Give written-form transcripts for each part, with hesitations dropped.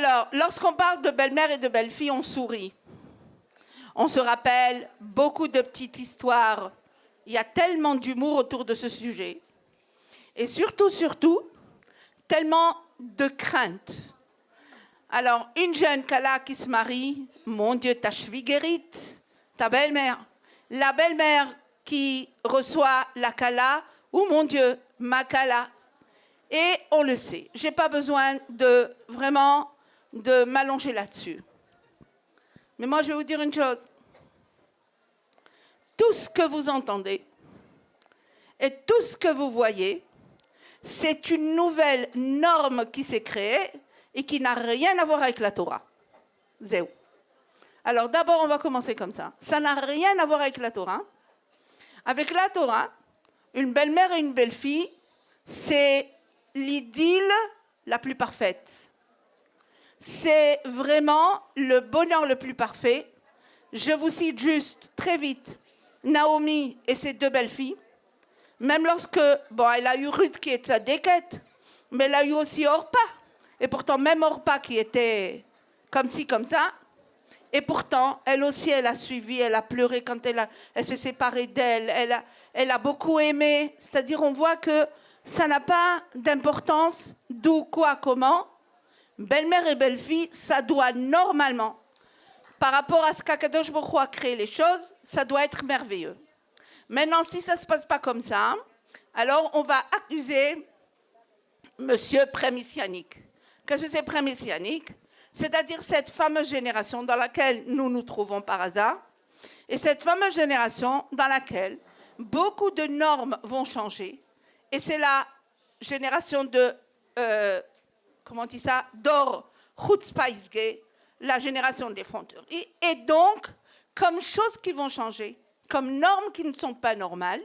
Alors, lorsqu'on parle de belle-mère et de belle-fille, on sourit. On se rappelle beaucoup de petites histoires. Il y a tellement d'humour autour de ce sujet. Et surtout, tellement de crainte. Alors, une jeune Kala qui se marie, mon Dieu, ta Schwiegerit, ta belle-mère. La belle-mère qui reçoit la Kala, ou mon Dieu, ma Kala. Et on le sait. Je n'ai pas besoin de vraiment de m'allonger là-dessus. Mais moi, je vais vous dire une chose. Tout ce que vous entendez et tout ce que vous voyez, c'est une nouvelle norme qui s'est créée et qui n'a rien à voir avec la Torah. Zéou. Alors d'abord, on va commencer comme ça. Ça n'a rien à voir avec la Torah. Avec la Torah, une belle-mère et une belle-fille, c'est l'idylle la plus parfaite. C'est vraiment le bonheur le plus parfait. Je vous cite juste très vite Naomi et ses deux belles-filles. Même lorsque, bon, elle a eu Ruth qui est sa déquête, mais elle a eu aussi Orpa. Et pourtant, même Orpa qui était comme ci, comme ça. Et pourtant, elle aussi, elle a suivi, elle a pleuré quand elle s'est séparée d'elle. Elle a beaucoup aimé. C'est-à-dire, on voit que ça n'a pas d'importance d'où, quoi, comment. Belle-mère et belle-fille, ça doit normalement, par rapport à ce qu'Akadosh Baruch Hu a créé les choses, ça doit être merveilleux. Maintenant, si ça ne se passe pas comme ça, alors on va accuser monsieur pré-messianique. Qu'est-ce que c'est pré-messianique? C'est-à-dire cette fameuse génération dans laquelle nous nous trouvons par hasard, et cette fameuse génération dans laquelle beaucoup de normes vont changer, et c'est la génération de... comment on dit ça, d'or, chutzpah isgé, la génération des effronteries. Et donc, comme choses qui vont changer, comme normes qui ne sont pas normales,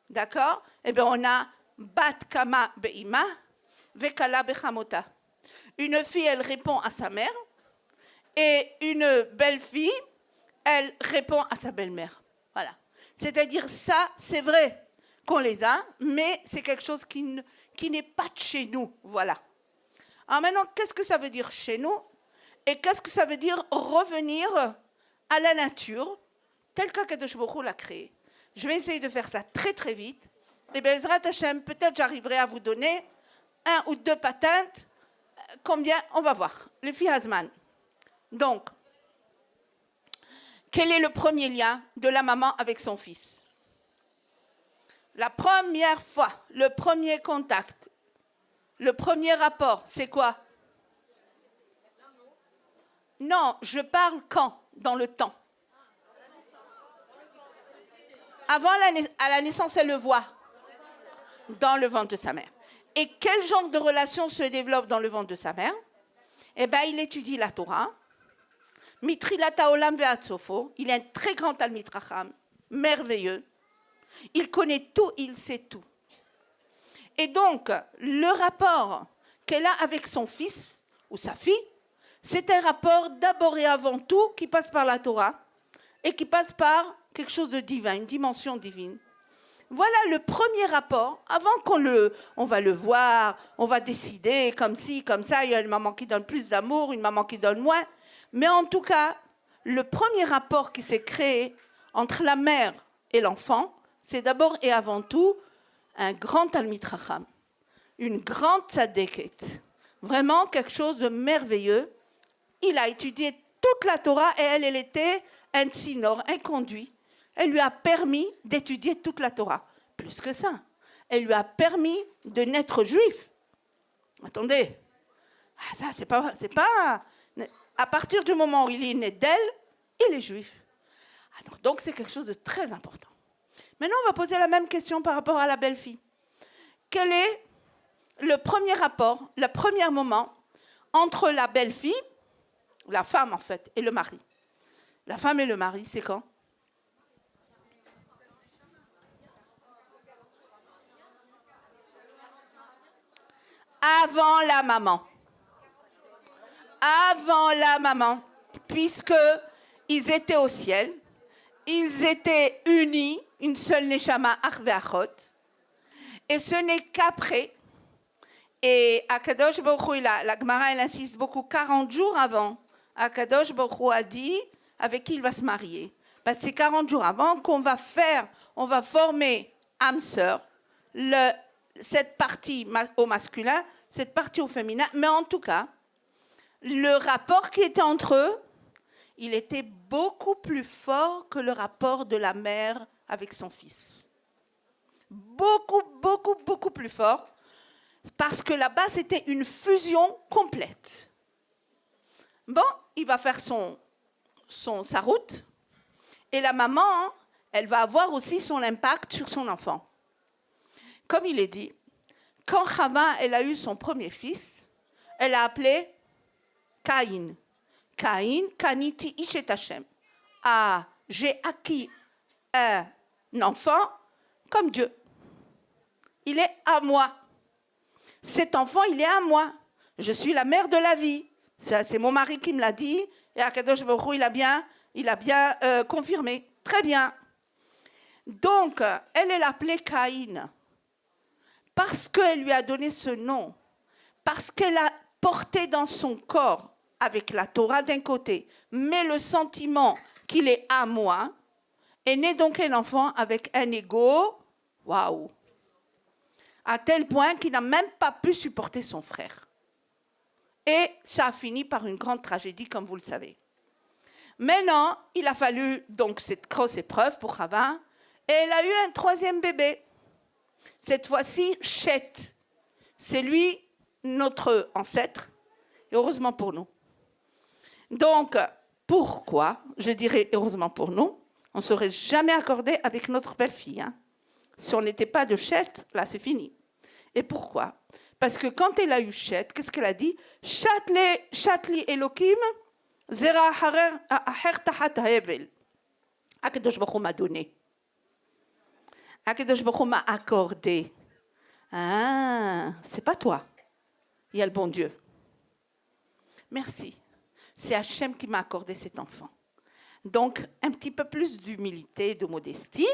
d'accord? Eh bien, on a bat kama be'ima, vekala bechamota. Une fille, elle répond à sa mère, et une belle-fille, elle répond à sa belle-mère. Voilà. C'est-à-dire, ça, c'est vrai qu'on les a, mais c'est quelque chose qui n'est pas de chez nous. Voilà. Alors maintenant, qu'est-ce que ça veut dire chez nous? Et qu'est-ce que ça veut dire revenir à la nature, telle qu'Akadosh Baruch Hu l'a créée? Je vais essayer de faire ça très très vite. Et bien, Ezrat Hashem, peut-être j'arriverai à vous donner 1 ou 2 patentes. Combien? On va voir. Le fi Hazman. Donc, quel est le premier lien de la maman avec son fils? La première fois, le premier contact, le premier rapport, c'est quoi? Non, je parle quand? Dans le temps. Avant à la naissance, elle le voit. Dans le ventre de sa mère. Et quel genre de relation se développe dans le ventre de sa mère? Eh bien, il étudie la Torah. Mitrilata olam ve'atzofo. Il est un très grand Talmid Chacham, merveilleux. Il connaît tout, il sait tout. Et donc, le rapport qu'elle a avec son fils ou sa fille, c'est un rapport d'abord et avant tout qui passe par la Torah et qui passe par quelque chose de divin, une dimension divine. Voilà le premier rapport. Avant on va le voir, on va décider comme ci, comme ça. Il y a une maman qui donne plus d'amour, une maman qui donne moins. Mais en tout cas, le premier rapport qui s'est créé entre la mère et l'enfant, c'est d'abord et avant tout un grand Talmid Chacham, une grande tzadéket, vraiment quelque chose de merveilleux. Il a étudié toute la Torah et elle était un tsinor, un conduit. Elle lui a permis d'étudier toute la Torah. Plus que ça, elle lui a permis de naître juif. Attendez, ça c'est pas. À partir du moment où il est né d'elle, il est juif. Alors, donc c'est quelque chose de très important. Maintenant, on va poser la même question par rapport à la belle-fille. Quel est le premier rapport, le premier moment entre la belle-fille, la femme en fait, et le mari? La femme et le mari, c'est quand? Avant la maman. Avant la maman, puisqu'ils étaient au ciel, ils étaient unis, une seule neshama ach ve'achot, et ce n'est qu'après, Et Akadosh Baruch Hu, la Gemara, elle insiste beaucoup, 40 jours avant, Akadosh Baruch Hu a dit avec qui il va se marier. Parce que c'est 40 jours avant qu'on va former âme sœur, cette partie au masculin, cette partie au féminin. Mais en tout cas, le rapport qui était entre eux, il était beaucoup plus fort que le rapport de la mère avec son fils. Beaucoup, beaucoup, beaucoup plus fort. Parce que là-bas, c'était une fusion complète. Bon, il va faire sa route. Et la maman, elle va avoir aussi son impact sur son enfant. Comme il est dit, quand Chava, elle a eu son premier fils, elle a appelé Caïn. Caïn, Kaniti Ishet Hashem. Ah, j'ai acquis un enfant comme Dieu. Il est à moi. Cet enfant, il est à moi. Je suis la mère de la vie. C'est mon mari qui me l'a dit. Et Akadosh Baruch Hu, il a bien confirmé. Très bien. Donc, elle l'appelait Caïn. Parce qu'elle lui a donné ce nom. Parce qu'elle a porté dans son corps, avec la Torah d'un côté, mais le sentiment qu'il est à moi, est né donc un enfant avec un ego, waouh, à tel point qu'il n'a même pas pu supporter son frère. Et ça a fini par une grande tragédie, comme vous le savez. Maintenant, il a fallu donc cette grosse épreuve pour Chava, et elle a eu un troisième bébé. Cette fois-ci, Chet. C'est lui, notre ancêtre, et heureusement pour nous. Donc, pourquoi, je dirais heureusement pour nous, on ne serait jamais accordé avec notre belle-fille. Hein. Si on n'était pas de Chet, là c'est fini. Et pourquoi? Parce que quand elle a eu Chet, qu'est-ce qu'elle a dit? Chatli Elokim, Zera Aher Tahat Hevel. Akadosh Baruch Hu m'a donné. Akadosh Baruch Hu m'a accordé. Ah, c'est pas toi. Il y a le bon Dieu. Merci. C'est Hachem qui m'a accordé cet enfant. Donc, un petit peu plus d'humilité, de modestie.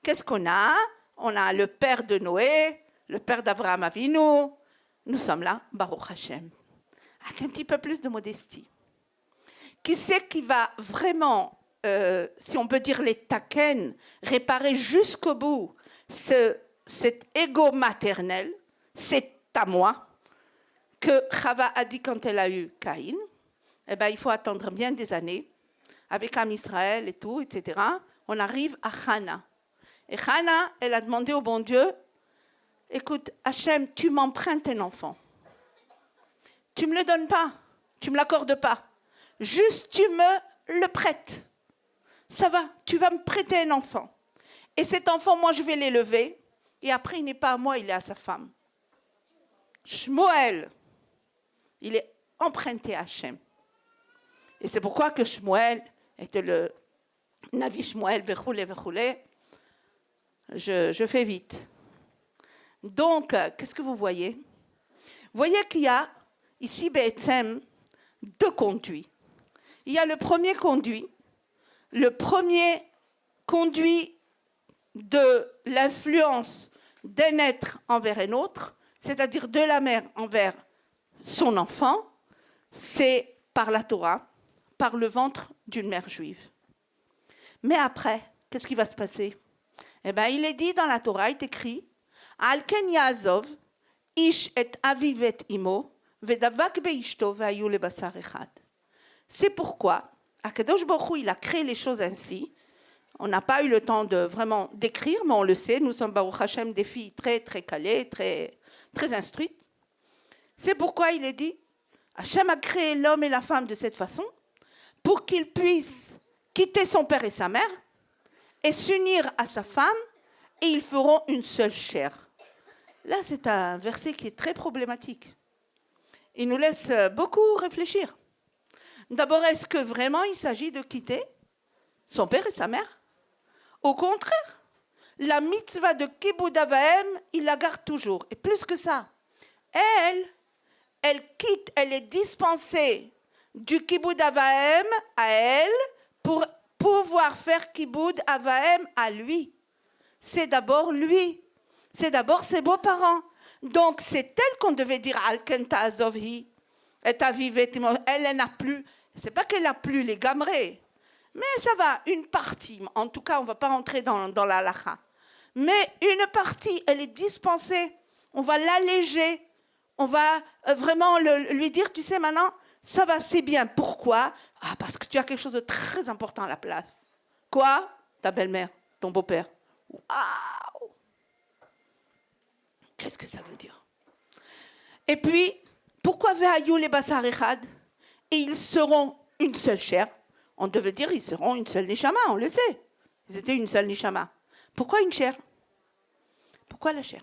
Qu'est-ce qu'on a? On a le père de Noé, le père d'Abraham Avinu. Nous sommes là, Baruch Hashem. Avec un petit peu plus de modestie. Qui c'est qui va vraiment, si on peut dire les taken, réparer jusqu'au bout cet ego maternel, c'est à moi, que Chava a dit quand elle a eu Caïn? Eh bien, il faut attendre bien des années, avec Am Israël et tout, etc. On arrive à Hana. Et Hana, elle a demandé au bon Dieu, écoute, Hachem, tu m'empruntes un enfant. Tu ne me le donnes pas, tu ne me l'accordes pas. Juste, tu me le prêtes. Ça va, tu vas me prêter un enfant. Et cet enfant, moi, je vais l'élever. Et après, il n'est pas à moi, il est à sa femme. Shmuel, il est emprunté à Hachem. Et c'est pourquoi que Shmuel était le Navi Shmuel, vechoulé. Je fais vite. Donc, qu'est-ce que vous voyez? Vous voyez qu'il y a ici, Be'etzem, deux conduits. Il y a le premier conduit de l'influence d'un être envers un autre, c'est-à-dire de la mère envers son enfant, c'est par la Torah, par le ventre d'une mère juive. Mais après, qu'est-ce qui va se passer? Eh bien, il est dit dans la Torah, il est écrit Al ken ya'azov ish et aviv et imo vedavak beishto vehayu lebasar echad. C'est pourquoi Akadosh Baruch Hu, il a créé les choses ainsi. On n'a pas eu le temps de vraiment d'écrire, mais on le sait, nous sommes Baruch Hashem des filles très très calées, très très instruites. C'est pourquoi il est dit Hashem a créé l'homme et la femme de cette façon pour qu'ils puissent quitter son père et sa mère et s'unir à sa femme et ils feront une seule chair. Là, c'est un verset qui est très problématique. Il nous laisse beaucoup réfléchir. D'abord, est-ce que vraiment il s'agit de quitter son père et sa mère? Au contraire, la mitzvah de Kibboud Avahem, il la garde toujours. Et plus que ça, elle quitte, elle est dispensée du Kibboud Avahem à elle pour pouvoir faire Kibboud Avahem à lui. C'est d'abord lui. C'est d'abord ses beaux-parents. Donc, c'est elle qu'on devait dire Al-Kenta Azovhi, elle n'a plus. C'est pas qu'elle n'a plus les gamrés, mais ça va, une partie. En tout cas, on ne va pas rentrer dans la halakha. Mais une partie, elle est dispensée. On va l'alléger. On va vraiment lui dire, tu sais, maintenant, ça va, c'est bien. Pourquoi? Ah, parce que tu as quelque chose de très important à la place. Quoi? Ta belle-mère, ton beau-père. Waouh! Qu'est-ce que ça veut dire? Et puis, pourquoi Ve'ayu les basar echad? Et ils seront une seule chair. On devait dire ils seront une seule neshama, on le sait. Ils étaient une seule neshama. Pourquoi une chair? Pourquoi la chair?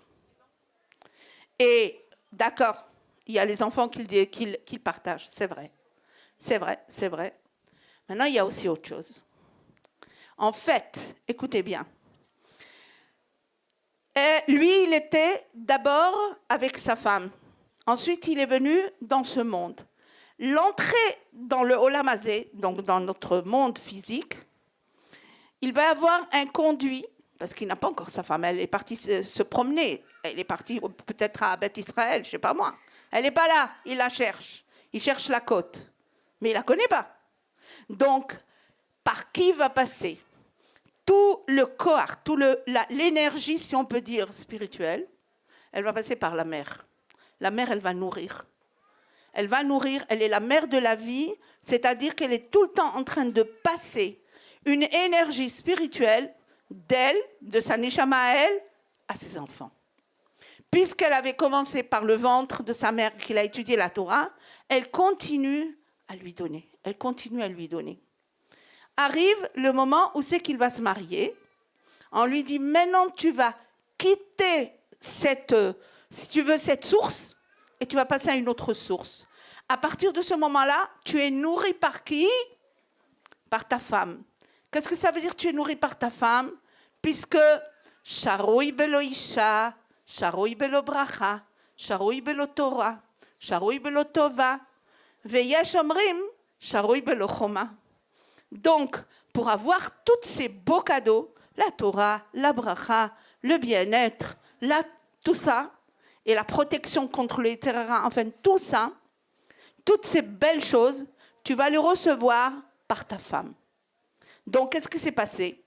Et d'accord, il y a les enfants qu'ils partagent, c'est vrai. C'est vrai, c'est vrai. Maintenant, il y a aussi autre chose. En fait, écoutez bien. Lui, il était d'abord avec sa femme. Ensuite, il est venu dans ce monde. L'entrée dans le Olam Hazé, donc dans notre monde physique, il va avoir un conduit, parce qu'il n'a pas encore sa femme, elle est partie se promener, elle est partie peut-être à Beth Israël, je ne sais pas moi. Elle n'est pas là, il la cherche. Il cherche la côte, mais il ne la connaît pas. Donc, par qui va passer tout le corps, toute l'énergie, si on peut dire, spirituelle, elle va passer par la mer. La mer, elle va nourrir. Elle va nourrir, elle est la mère de la vie, c'est-à-dire qu'elle est tout le temps en train de passer une énergie spirituelle d'elle, de sa neshama à elle, à ses enfants. Puisqu'elle avait commencé par le ventre de sa mère, qu'il a étudié la Torah, elle continue à lui donner. Elle continue à lui donner. Arrive le moment où c'est qu'il va se marier. On lui dit, maintenant tu vas quitter si tu veux, cette source, et tu vas passer à une autre source. À partir de ce moment-là, tu es nourri par qui? Par ta femme. Qu'est-ce que ça veut dire tu es nourri par ta femme? Puisque Sharoui belo isha, Sharoui belo bracha, Sharoui belo Torah, Sharoui belo tova, veyesh omrim, Sharoui belo choma. Donc, pour avoir tous ces beaux cadeaux, la Torah, la bracha, le bien-être, tout ça, et la protection contre les terrains, enfin tout ça, toutes ces belles choses, tu vas les recevoir par ta femme. Donc, qu'est-ce qui s'est passé?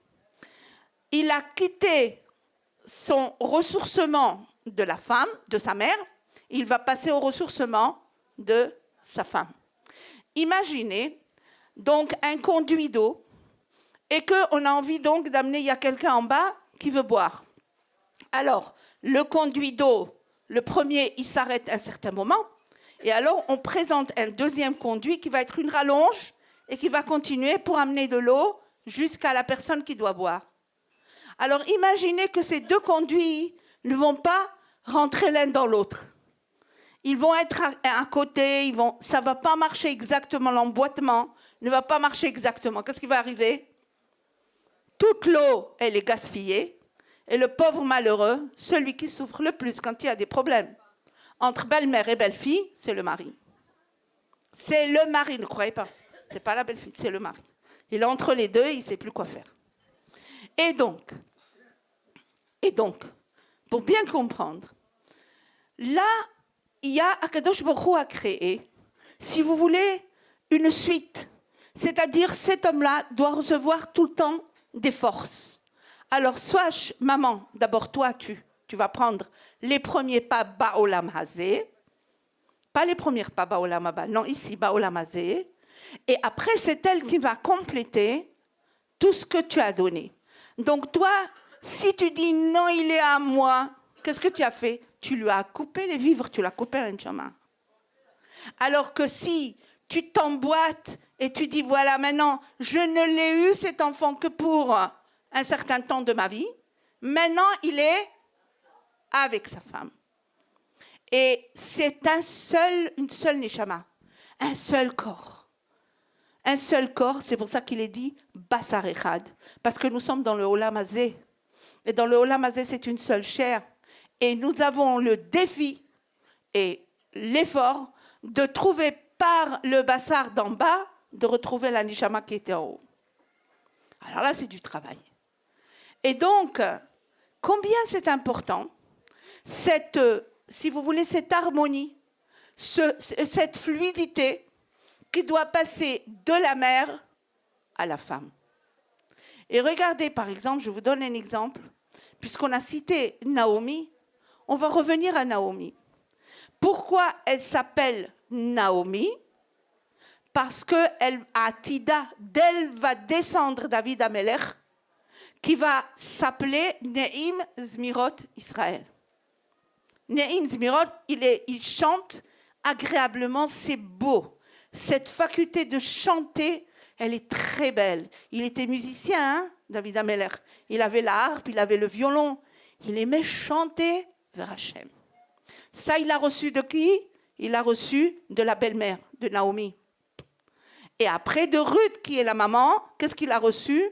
Il a quitté son ressourcement de la femme, de sa mère, il va passer au ressourcement de sa femme. Imaginez donc un conduit d'eau et qu'on a envie donc d'amener, il y a quelqu'un en bas qui veut boire. Alors, le conduit d'eau, le premier, il s'arrête à un certain moment. Et alors, on présente un deuxième conduit qui va être une rallonge et qui va continuer pour amener de l'eau jusqu'à la personne qui doit boire. Alors, imaginez que ces deux conduits ne vont pas rentrer l'un dans l'autre. Ils vont être à côté, ça ne va pas marcher exactement, l'emboîtement ne va pas marcher exactement. Qu'est-ce qui va arriver? Toute l'eau, elle est gaspillée. Et le pauvre malheureux, celui qui souffre le plus quand il y a des problèmes entre belle-mère et belle-fille, c'est le mari. C'est le mari, ne croyez pas. Ce n'est pas la belle-fille, c'est le mari. Il est entre les deux, il ne sait plus quoi faire. Et donc, pour bien comprendre, là, il y a Akadosh Baruch Hu à créer, si vous voulez, une suite. C'est-à-dire, cet homme-là doit recevoir tout le temps des forces. Alors, soit, maman, d'abord toi, tu vas prendre les premiers pas Ba'olam Hazé, pas les premiers pas Ba'olam Haba, non, ici, Ba'olam Hazé, et après, c'est elle qui va compléter tout ce que tu as donné. Donc, toi, si tu dis non, il est à moi, qu'est-ce que tu as fait? Tu lui as coupé les vivres, tu l'as coupé un chemin. Alors que si tu t'emboîtes et tu dis, voilà, maintenant, je ne l'ai eu, cet enfant, que pour un certain temps de ma vie, maintenant, il est avec sa femme. Et c'est une seule neshama, un seul corps. Un seul corps, c'est pour ça qu'il est dit Basar Echad, parce que nous sommes dans le Olam Hazé. Et dans le Olam Hazé, c'est une seule chair. Et nous avons le défi et l'effort de trouver par le Basar d'en bas, de retrouver la neshama qui était en haut. Alors là, c'est du travail. Et donc, combien c'est important cette si vous voulez, cette harmonie, cette fluidité qui doit passer de la mère à la femme. Et regardez, par exemple, je vous donne un exemple, puisqu'on a cité Naomi, on va revenir à Naomi. Pourquoi elle s'appelle Naomi? Parce qu'elle a Tida, d'elle va descendre David Amelech, qui va s'appeler Neim Zmirot Israël. Neim Zmirot, il chante agréablement, c'est beau. Cette faculté de chanter, elle est très belle. Il était musicien, hein, David Amelech. Il avait la harpe, il avait le violon. Il aimait chanter vers Hachem. Ça, il l'a reçu de qui? Il l'a reçu de la belle-mère, de Naomi. Et après, de Ruth, qui est la maman, qu'est-ce qu'il a reçu?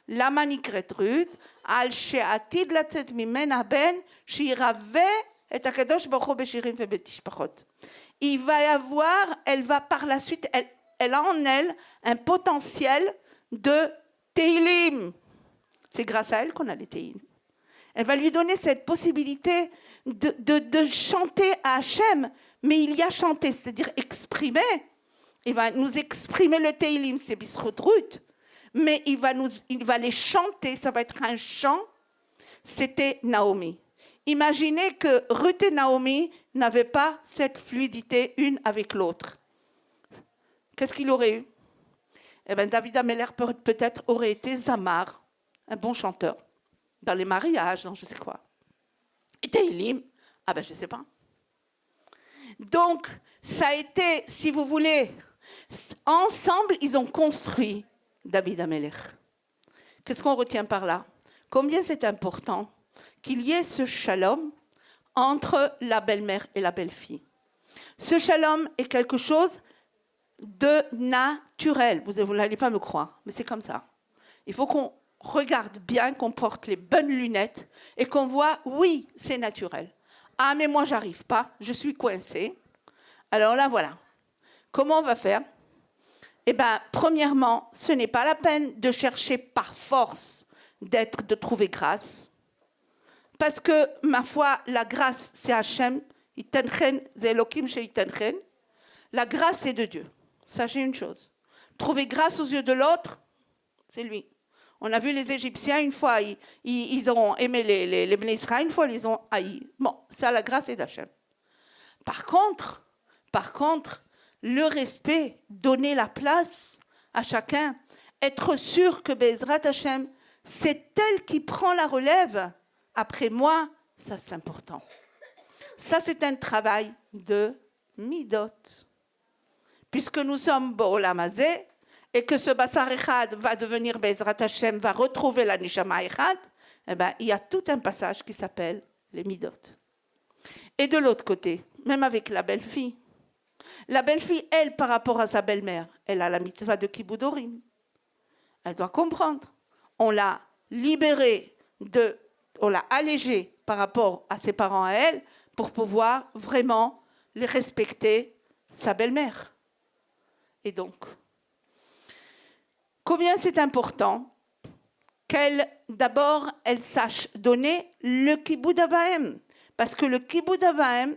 La manikret Ruth, al she'atid latzet mimena ben, shi'irave et akadosh baruch hu beshirim vebetishpachot. Il va y avoir, elle va par la suite, elle a en elle un potentiel de Teilim. C'est grâce à elle qu'on a les Teilim. Elle va lui donner cette possibilité de chanter à Hachem, mais il y a chanter, c'est-à-dire exprimer. Il va nous exprimer le Teilim, c'est Bisrut Ruth, mais il va les chanter, ça va être un chant. C'était Naomi. Imaginez que Ruth et Naomi n'avaient pas cette fluidité une avec l'autre. Qu'est-ce qu'il aurait eu? Eh bien, David Amelech peut-être aurait été Zamar, un bon chanteur, dans les mariages, dans je sais quoi. Et Teilim, ah ben je ne sais pas. Donc, ça a été, si vous voulez, ensemble, ils ont construit David Amelech. Qu'est-ce qu'on retient par là? Combien c'est important qu'il y ait ce shalom entre la belle-mère et la belle-fille. Ce shalom est quelque chose de naturel. Vous n'allez pas me croire, mais c'est comme ça. Il faut qu'on regarde bien, qu'on porte les bonnes lunettes et qu'on voit, oui, c'est naturel. Ah, mais moi, j'arrive pas, je suis coincée. Alors là, voilà. Comment on va faire? Eh bien, premièrement, ce n'est pas la peine de chercher par force de trouver grâce. Parce que, ma foi, la grâce, c'est Hachem. La grâce, c'est de Dieu. Sachez une chose. Trouver grâce aux yeux de l'autre, c'est lui. On a vu les Égyptiens, une fois, ils ont aimé les Bnei Israël, une fois, ils ont haï. Bon, ça, la grâce est d'Hachem. Par contre, le respect, donner la place à chacun, être sûr que Bezrat Hachem, c'est elle qui prend la relève après moi, ça c'est important. Ça c'est un travail de midot. Puisque nous sommes Ba'olam Hazeh et que ce Basar Echad va devenir Bezrat Hachem, va retrouver la Neshama Echad, eh ben, il y a tout un passage qui s'appelle les midot. Et de l'autre côté, même avec la belle-fille, elle, par rapport à sa belle-mère, elle a la mitzvah de Kiboudorim. Elle doit comprendre. On l'a libérée, on l'a allégée par rapport à ses parents à elle pour pouvoir vraiment les respecter, sa belle-mère. Et donc, combien c'est important d'abord, elle sache donner le Kiboud Avahem. Parce que le Kiboud Avahem,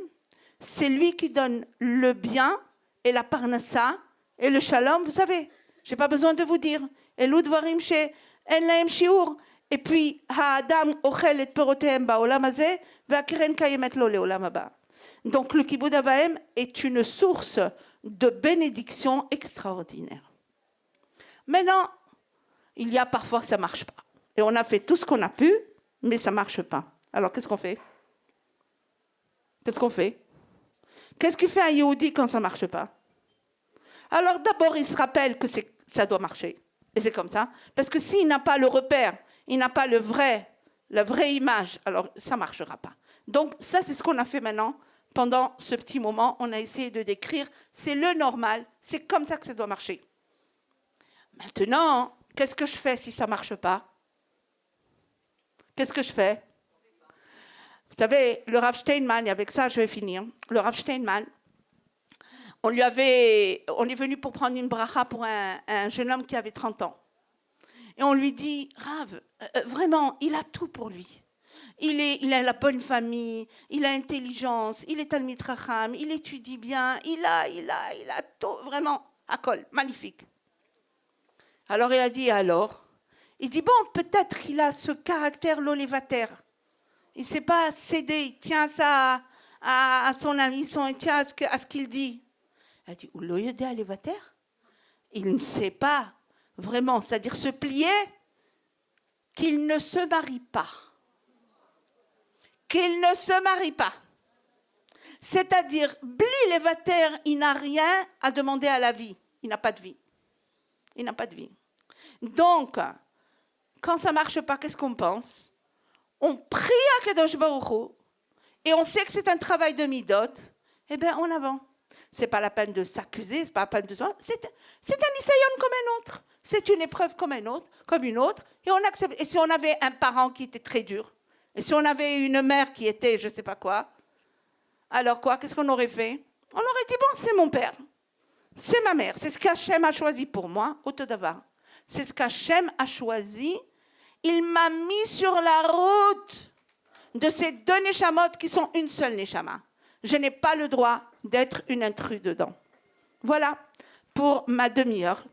c'est lui qui donne le bien et la parnassa et le shalom. Vous savez, je n'ai pas besoin de vous dire. Et l'udvarim chez en lahem shiur. Et puis, ha'adam ochel et perotehem ba'olam hazeh ve'akeren kayemet lo le'olam haba. Donc, le Kiboud Avahem est une source de bénédiction extraordinaire. Maintenant, il y a parfois que ça ne marche pas. Et on a fait tout ce qu'on a pu, mais ça ne marche pas. Alors, qu'est-ce qu'on fait? Qu'est-ce qu'il fait un Yehudi quand ça ne marche pas? Alors d'abord, il se rappelle que ça doit marcher. Et c'est comme ça. Parce que s'il n'a pas le repère, il n'a pas la vraie image, alors ça ne marchera pas. Donc ça, c'est ce qu'on a fait maintenant. Pendant ce petit moment, on a essayé de décrire. C'est le normal. C'est comme ça que ça doit marcher. Maintenant, qu'est-ce que je fais si ça ne marche pas? Qu'est-ce que je fais? Vous savez, le Rav Steinman, et avec ça je vais finir, le Rav Steinman, on est venu pour prendre une bracha pour un jeune homme qui avait 30 ans. Et on lui dit, Rav, vraiment, il a tout pour lui. il a la bonne famille, il a l'intelligence, il est Talmid Chacham, il étudie bien, il a tout, vraiment, Hakol, magnifique. Alors il a dit, alors? Il dit, bon, peut-être qu'il a ce caractère lolévateur. Il ne sait pas céder, il tient ça à son ami, il tient à ce qu'il dit. Il a dit, ou l'oyede alévateur? Il ne sait pas vraiment, c'est-à-dire se plier, qu'il ne se marie pas. Qu'il ne se marie pas. C'est-à-dire, bli lévateur, il n'a rien à demander à la vie. Il n'a pas de vie. Il n'a pas de vie. Donc, quand ça ne marche pas, qu'est-ce qu'on pense? On prie à Kadosh Baruch Hu, et on sait que c'est un travail de midot, eh bien, en avant. Ce n'est pas la peine de s'accuser, c'est pas la peine de... C'est un isayon comme un autre. C'est une épreuve comme une autre, et on accepte. Et si on avait un parent qui était très dur, et si on avait une mère qui était je ne sais pas quoi, alors quoi, qu'est-ce qu'on aurait fait? On aurait dit, bon, c'est mon père, c'est ma mère, c'est ce qu'Hachem a choisi pour moi, au Todavar. C'est ce qu'Hachem a choisi. Il m'a mis sur la route de ces deux neshamot qui sont une seule neshama. Je n'ai pas le droit d'être une intruse dedans. Voilà pour ma demi-heure.